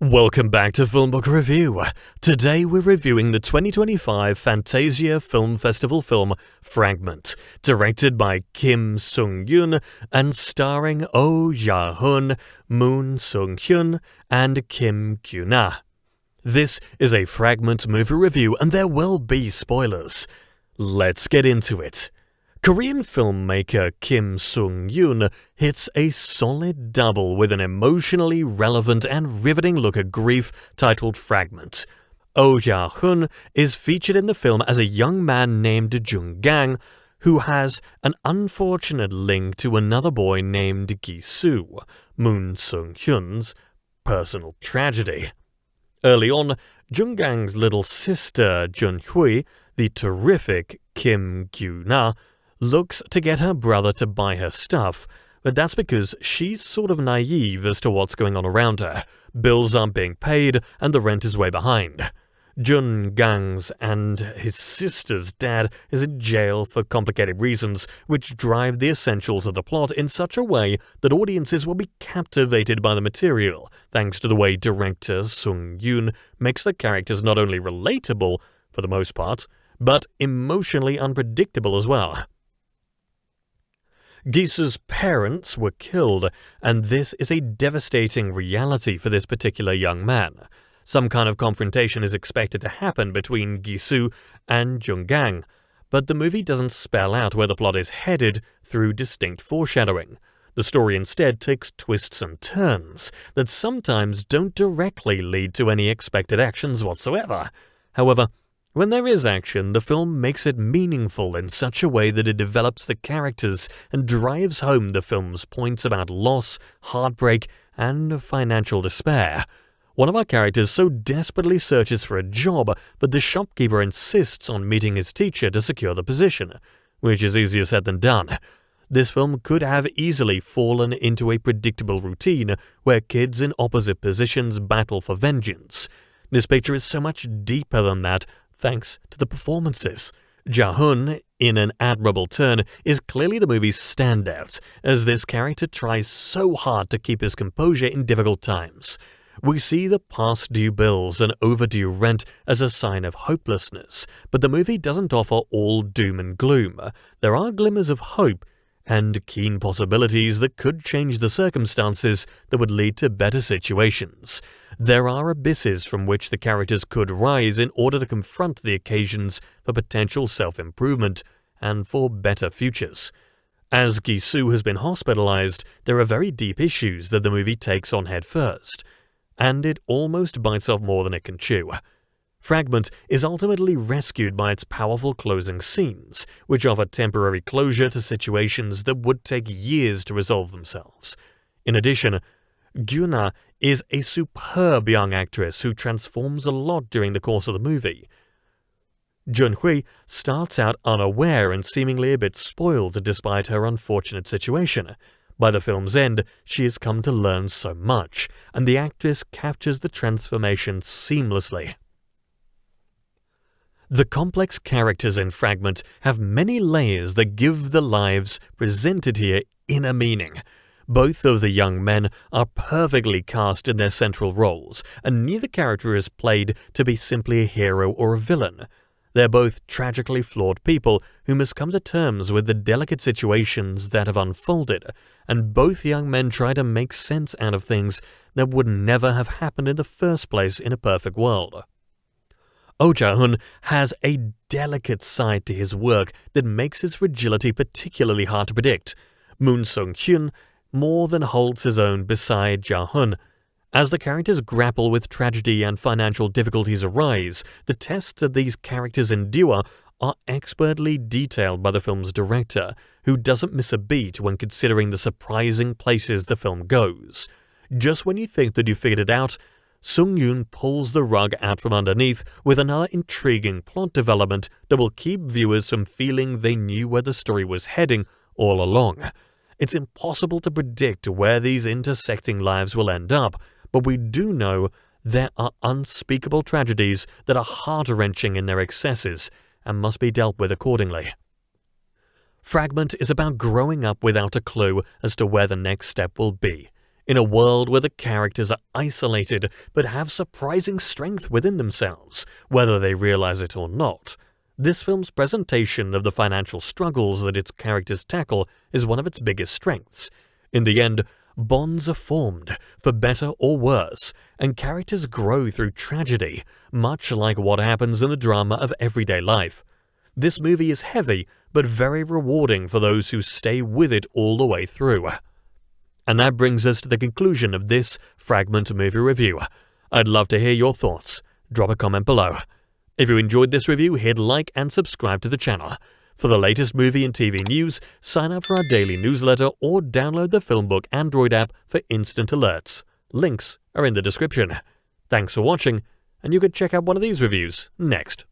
Welcome back to FilmBook Review. Today we're reviewing the 2025 Fantasia Film Festival film Fragment, directed by Kim Sung-yoon and starring Ja-hun, Moon Sung-hyun, and Kim Gyuna. This is a Fragment movie review and there will be spoilers. Let's get into it. Korean filmmaker Kim Sung-yoon hits a solid double with an emotionally relevant and riveting look at grief titled Fragment. Ja-hun is featured in the film as a young man named Jun-gang, who has an unfortunate link to another boy named Gi-su, Moon Sung-hyun's personal tragedy. Early on, Jun-gang's little sister Jun-hui, the terrific Kim Gyuna, looks to get her brother to buy her stuff, but that's because she's sort of naive as to what's going on around her. Bills aren't being paid, and the rent is way behind. Jun-gang's and his sister's dad is in jail for complicated reasons, which drive the essentials of the plot in such a way that audiences will be captivated by the material, thanks to the way director Sung-yoon makes the characters not only relatable, for the most part, but emotionally unpredictable as well. Gi-su's parents were killed, and this is a devastating reality for this particular young man. Some kind of confrontation is expected to happen between Gi-su and Jun-gang, but the movie doesn't spell out where the plot is headed through distinct foreshadowing. The story instead takes twists and turns that sometimes don't directly lead to any expected actions whatsoever. However, when there is action, the film makes it meaningful in such a way that it develops the characters and drives home the film's points about loss, heartbreak, and financial despair. One of our characters so desperately searches for a job, but the shopkeeper insists on meeting his teacher to secure the position, which is easier said than done. This film could have easily fallen into a predictable routine where kids in opposite positions battle for vengeance. This picture is so much deeper than that, thanks to the performances. Ja-hun, in an admirable turn, is clearly the movie's standout, as this character tries so hard to keep his composure in difficult times. We see the past due bills and overdue rent as a sign of hopelessness, but the movie doesn't offer all doom and gloom. There are glimmers of hope and keen possibilities that could change the circumstances that would lead to better situations. There are abysses from which the characters could rise in order to confront the occasions for potential self-improvement and for better futures. As Gi-su has been hospitalized, there are very deep issues that the movie takes on head first, and it almost bites off more than it can chew. Fragment is ultimately rescued by its powerful closing scenes, which offer temporary closure to situations that would take years to resolve themselves. In addition, Gyuna is a superb young actress who transforms a lot during the course of the movie. Jun-hui starts out unaware and seemingly a bit spoiled despite her unfortunate situation. By the film's end, she has come to learn so much, and the actress captures the transformation seamlessly. The complex characters in Fragment have many layers that give the lives presented here inner meaning. Both of the young men are perfectly cast in their central roles, and neither character is played to be simply a hero or a villain. They're both tragically flawed people who must come to terms with the delicate situations that have unfolded, and both young men try to make sense out of things that would never have happened in the first place in a perfect world. Ja-hun has a delicate side to his work that makes his fragility particularly hard to predict. Moon Sung-hyun more than holds his own beside Ja-hun. As the characters grapple with tragedy and financial difficulties arise, the tests that these characters endure are expertly detailed by the film's director, who doesn't miss a beat when considering the surprising places the film goes. Just when you think that you figured it out, Sung-yoon pulls the rug out from underneath with another intriguing plot development that will keep viewers from feeling they knew where the story was heading all along. It's impossible to predict where these intersecting lives will end up, but we do know there are unspeakable tragedies that are heart-wrenching in their excesses and must be dealt with accordingly. Fragment is about growing up without a clue as to where the next step will be. In a world where the characters are isolated but have surprising strength within themselves, whether they realize it or not, this film's presentation of the financial struggles that its characters tackle is one of its biggest strengths. In the end, bonds are formed, for better or worse, and characters grow through tragedy, much like what happens in the drama of everyday life. This movie is heavy, but very rewarding for those who stay with it all the way through. And that brings us to the conclusion of this Fragment movie review. I'd love to hear your thoughts. Drop a comment below. If you enjoyed this review, hit like and subscribe to the channel. For the latest movie and TV news, sign up for our daily newsletter or download the FilmBook Android app for instant alerts. Links are in the description. Thanks for watching, and you can check out one of these reviews next.